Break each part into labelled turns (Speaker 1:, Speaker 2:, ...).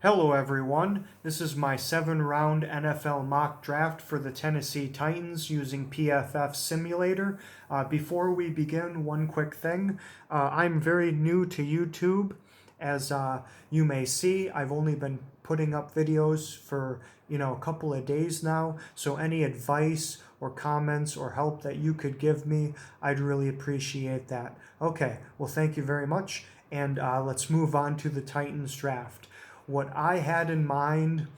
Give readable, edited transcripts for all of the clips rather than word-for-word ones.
Speaker 1: Hello everyone, this is my 7-round NFL mock draft for the Tennessee Titans using PFF Simulator. Before we begin, one quick thing. I'm very new to YouTube. As you may see, I've only been putting up videos for a couple of days now, so any advice or comments or help that you could give me, I'd really appreciate that. Okay, well thank you very much, and let's move on to the Titans draft. What I had in mind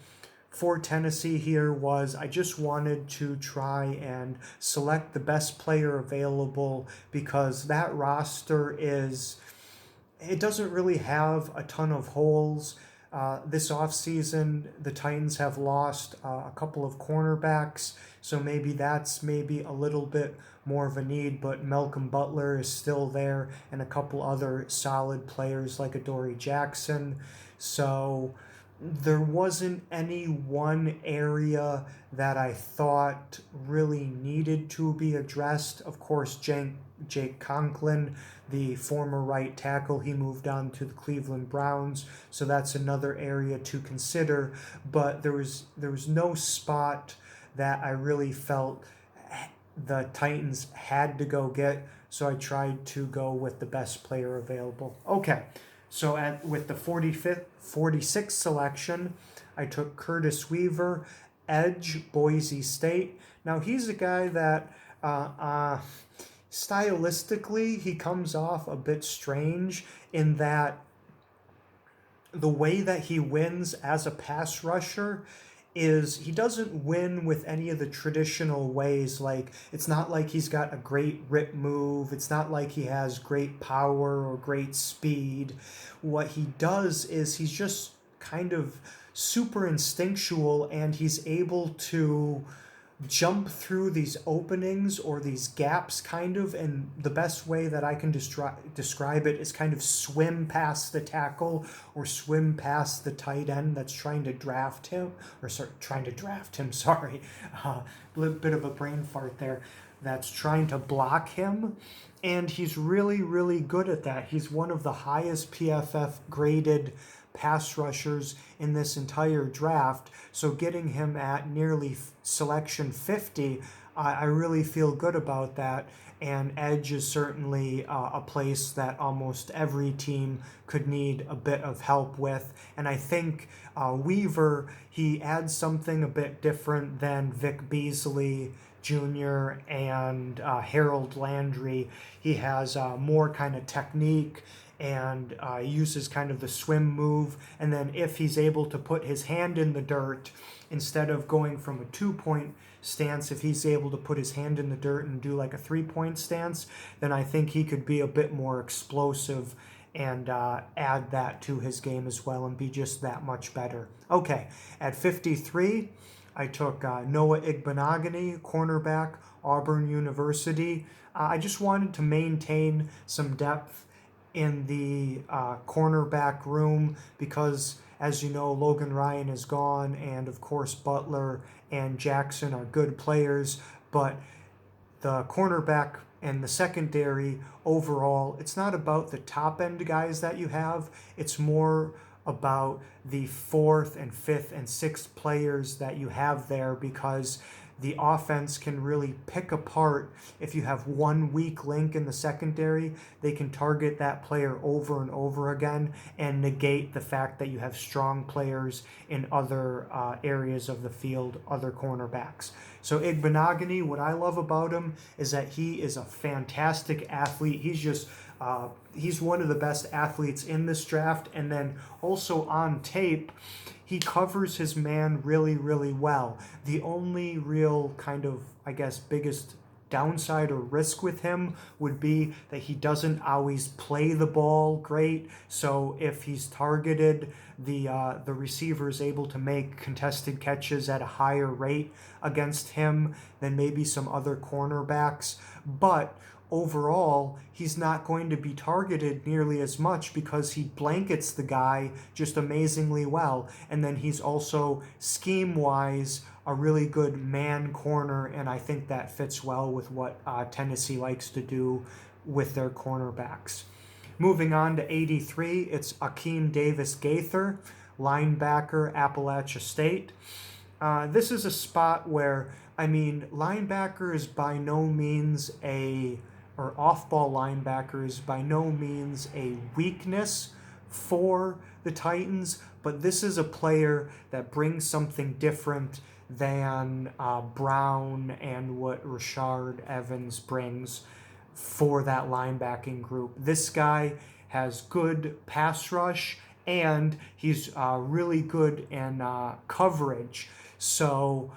Speaker 1: for Tennessee here was I just wanted to try and select the best player available because that roster it doesn't really have a ton of holes. This offseason, the Titans have lost a couple of cornerbacks, so that's a little bit more of a need, but Malcolm Butler is still there and a couple other solid players like Adoree Jackson. So there wasn't any one area that I thought really needed to be addressed. Of course, Jake Conklin, the former right tackle, he moved on to the Cleveland Browns, so that's another area to consider. But there was no spot that I really felt the Titans had to go get, so I tried to go with the best player available. Okay, so with the 46th selection, I took Curtis Weaver, edge, Boise State. Now he's a guy that stylistically he comes off a bit strange in that the way that he wins as a pass rusher is he doesn't win with any of the traditional ways. Like, it's not like he's got a great rip move. It's not like he has great power or great speed. What he does is he's just kind of super instinctual, and he's able to jump through these openings or these gaps and the best way that I can describe it is kind of swim past the tackle or swim past the tight end that's trying to draft him, sorry, a bit of a brain fart there, that's trying to block him, and he's really, really good at that. He's one of the highest PFF graded pass rushers in this entire draft, so getting him at nearly selection 50, I really feel good about that. And edge is certainly a place that almost every team could need a bit of help with. And I think Weaver, he adds something a bit different than Vic Beasley Jr. and Harold Landry. He has more kind of technique and uses kind of the swim move. And then if he's able to put his hand in the dirt, instead of going from a 2-point stance, if he's able to put his hand in the dirt and do like a 3-point stance, then I think he could be a bit more explosive and add that to his game as well and be just that much better. Okay, at 53, I took Noah Igbenogany, cornerback, Auburn University. I just wanted to maintain some depth in the cornerback room because, as you know, Logan Ryan is gone, and of course Butler and Jackson are good players, but the cornerback and the secondary overall, it's not about the top end guys that you have, it's more about the 4th and 5th and 6th players that you have there, because the offense can really pick apart. If you have one weak link in the secondary, they can target that player over and over again and negate the fact that you have strong players in other areas of the field, other cornerbacks. So Igbenogany, what I love about him is that he is a fantastic athlete. He's one of the best athletes in this draft, and then also on tape, he covers his man really, really well. The only real kind of, I guess, biggest downside or risk with him would be that he doesn't always play the ball great. So if he's targeted, the receiver is able to make contested catches at a higher rate against him than maybe some other cornerbacks. But overall, he's not going to be targeted nearly as much because he blankets the guy just amazingly well. And then he's also, scheme-wise, a really good man corner, and I think that fits well with what Tennessee likes to do with their cornerbacks. Moving on to 83, it's Akeem Davis Gaither, linebacker, Appalachia State. This is a spot where, I mean, linebacker is by no means or off-ball linebacker is by no means a weakness for the Titans, but this is a player that brings something different than Brown and what Rashard Evans brings for that linebacking group. This guy has good pass rush, and he's really good in coverage. So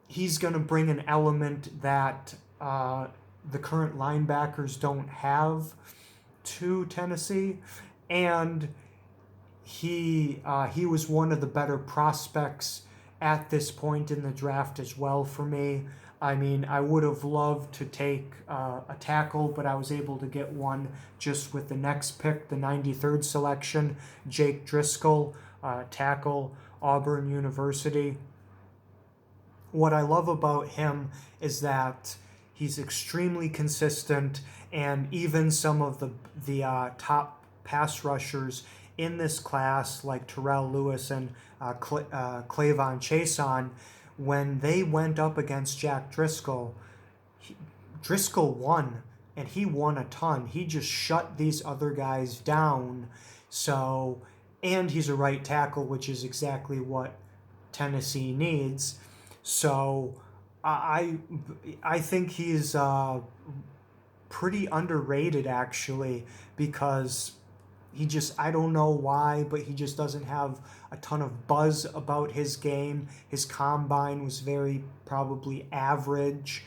Speaker 1: he's going to bring an element that the current linebackers don't have to Tennessee, and he was one of the better prospects at this point in the draft as well for me. I mean, I would have loved to take a tackle, but I was able to get one just with the next pick, the 93rd selection, Jake Driscoll, tackle, Auburn University. What I love about him is that he's extremely consistent, and even some of the top pass rushers in this class, like Terrell Lewis and Clavon Chason, when they went up against Jack Driscoll, Driscoll won, and he won a ton. He just shut these other guys down. So, and he's a right tackle, which is exactly what Tennessee needs. So I think he's pretty underrated, actually, because I don't know why, but he just doesn't have a ton of buzz about his game. His combine was very probably average,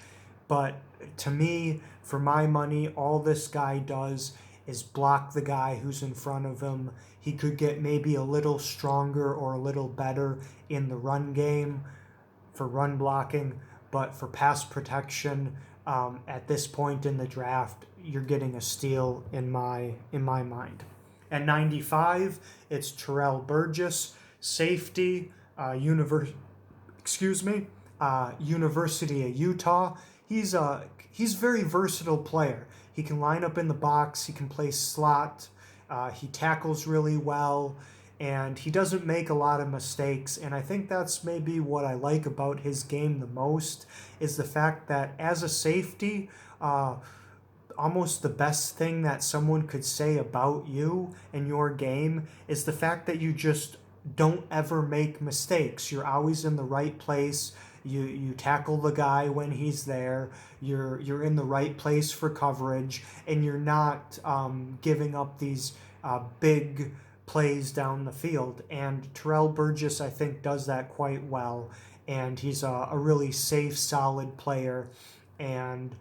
Speaker 1: but to me, for my money, all this guy does is block the guy who's in front of him. He could get maybe a little stronger or a little better in the run game for run blocking, but for pass protection, at this point in the draft, you're getting a steal in my mind. At 95, it's Terrell Burgess, safety, University of Utah. He's a very versatile player. He can line up in the box. He can play slot. He tackles really well, and he doesn't make a lot of mistakes. And I think that's maybe what I like about his game the most, is the fact that as a safety, almost the best thing that someone could say about you and your game is the fact that you just don't ever make mistakes. You're always in the right place. You tackle the guy when he's there. You're in the right place for coverage, and you're not giving up these big plays down the field. And Terrell Burgess, I think, does that quite well. And he's a really safe, solid player, and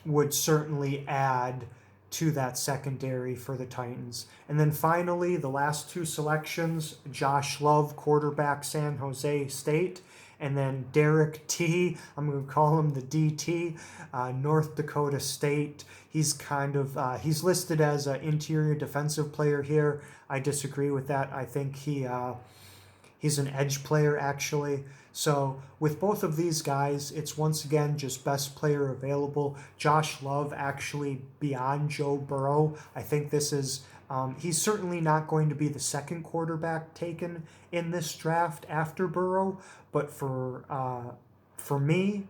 Speaker 1: would certainly add to that secondary for the Titans. And then finally, the last two selections, Josh Love, quarterback, San Jose State, and then Derek T., I'm going to call him the DT, North Dakota State. He's he's listed as an interior defensive player here. I disagree with that. I think he's an edge player, actually. So with both of these guys, it's once again just best player available. Josh Love actually beyond Joe Burrow. I think this is, he's certainly not going to be the second quarterback taken in this draft after Burrow, but for me,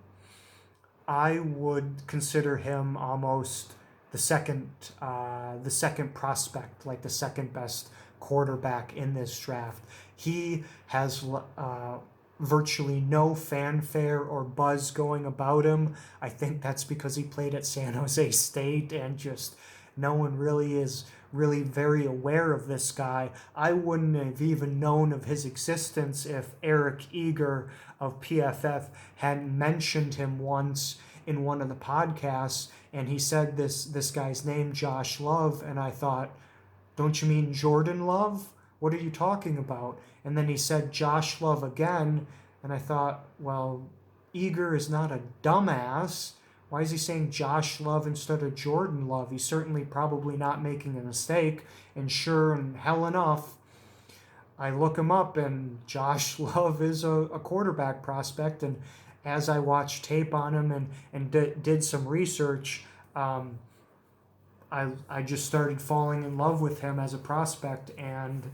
Speaker 1: I would consider him almost the second prospect, like the second best quarterback in this draft. He has virtually no fanfare or buzz going about him. I think that's because he played at San Jose State, and just no one really is very aware of this guy. I wouldn't have even known of his existence if Eric Eager of PFF hadn't mentioned him once in one of the podcasts, and he said this guy's name, Josh Love, and I thought, don't you mean Jordan Love? What are you talking about? And then he said Josh Love again, and I thought, well, Eager is not a dumbass. Why is he saying Josh Love instead of Jordan Love? He's certainly probably not making a mistake. And sure and hell enough, I look him up, and Josh Love is a quarterback prospect. And as I watched tape on him and did some research, I just started falling in love with him as a prospect, and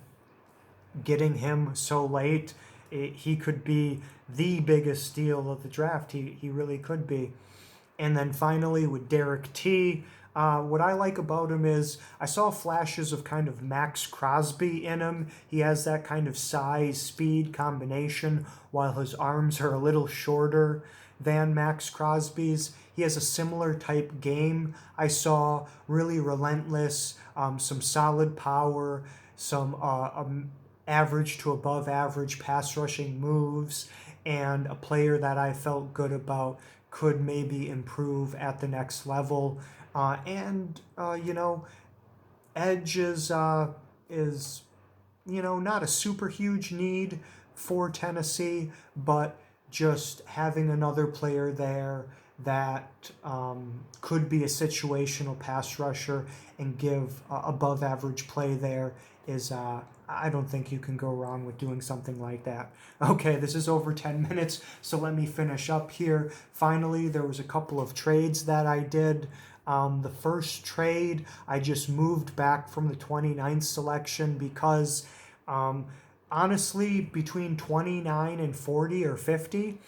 Speaker 1: getting him so late, he could be the biggest steal of the draft. He really could be. And then finally with Derek T, what I like about him is I saw flashes of kind of Max Crosby in him. He has that kind of size speed combination while his arms are a little shorter than Max Crosby's. He has a similar type game. I saw really relentless, some solid power, some average to above average pass rushing moves, and a player that I felt good about could maybe improve at the next level. Edge is not a super huge need for Tennessee, but just having another player there that could be a situational pass rusher and give above average play there is I don't think you can go wrong with doing something like that. Okay, this is over 10 minutes, so let me finish up here. Finally, there was a couple of trades that I did. The first trade, I just moved back from the 29th selection because honestly, between 29 and 40 or 50,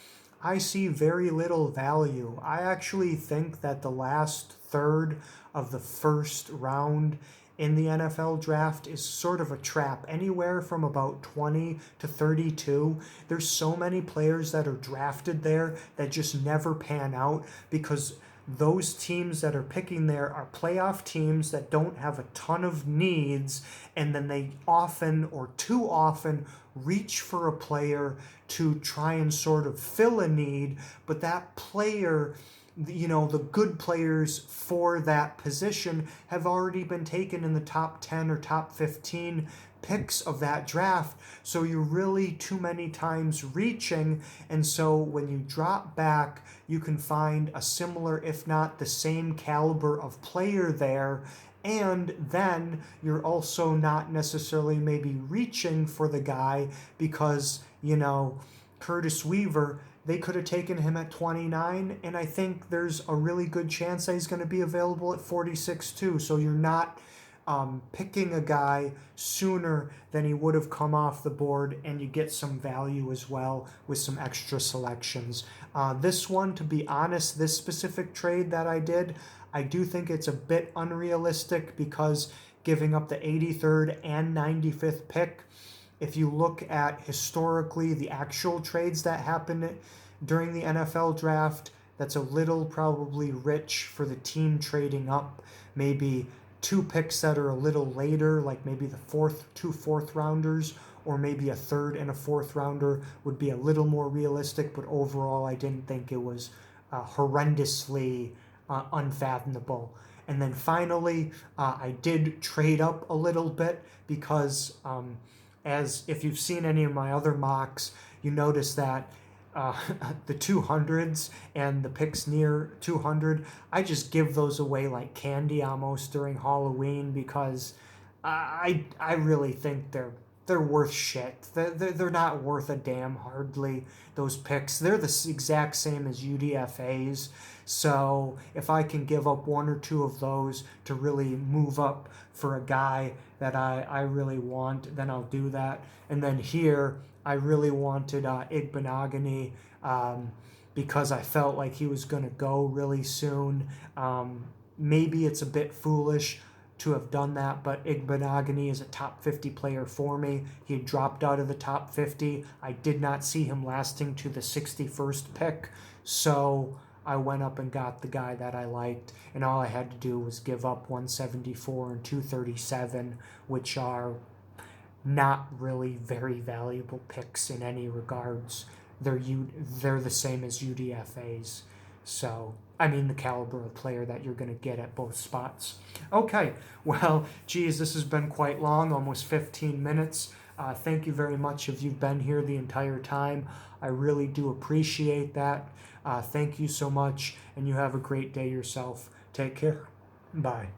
Speaker 1: I see very little value. I actually think that the last third of the first round in the NFL draft is sort of a trap. Anywhere from about 20 to 32, there's so many players that are drafted there that just never pan out because those teams that are picking there are playoff teams that don't have a ton of needs, and then they often or too often reach for a player to try and sort of fill a need, but that player, the good players for that position have already been taken in the top 10 or top 15 picks of that draft. So you're really too many times reaching. And so when you drop back, you can find a similar, if not the same caliber of player there. And then you're also not necessarily maybe reaching for the guy because, Curtis Weaver, they could have taken him at 29, and I think there's a really good chance that he's going to be available at 46 too. So you're not picking a guy sooner than he would have come off the board, and you get some value as well with some extra selections. This one, to be honest, this specific trade that I did, I do think it's a bit unrealistic because giving up the 83rd and 95th pick, if you look at historically the actual trades that happened during the NFL draft, that's a little probably rich for the team trading up. Maybe two picks that are a little later, like maybe the two fourth rounders, or maybe a third and a fourth rounder would be a little more realistic. But overall, I didn't think it was horrendously unfathomable. And then finally, I did trade up a little bit because as if you've seen any of my other mocks, you notice that the 200s and the picks near 200, I just give those away like candy almost during Halloween because I really think they're worth shit. They're not worth a damn hardly, those picks. They're the exact same as UDFAs. So if I can give up one or two of those to really move up for a guy that I really want, then I'll do that. And then here, I really wanted Igbenogany because I felt like he was going to go really soon. Maybe it's a bit foolish to have done that, but Igbenogany is a top 50 player for me. He had dropped out of the top 50. I did not see him lasting to the 61st pick, so I went up and got the guy that I liked, and all I had to do was give up 174 and 237, which are not really very valuable picks in any regards. They're the same as UDFAs. So, I mean the caliber of player that you're going to get at both spots. Okay, well, geez, this has been quite long, almost 15 minutes. Thank you very much if you've been here the entire time. I really do appreciate that. Thank you so much, and you have a great day yourself. Take care. Bye.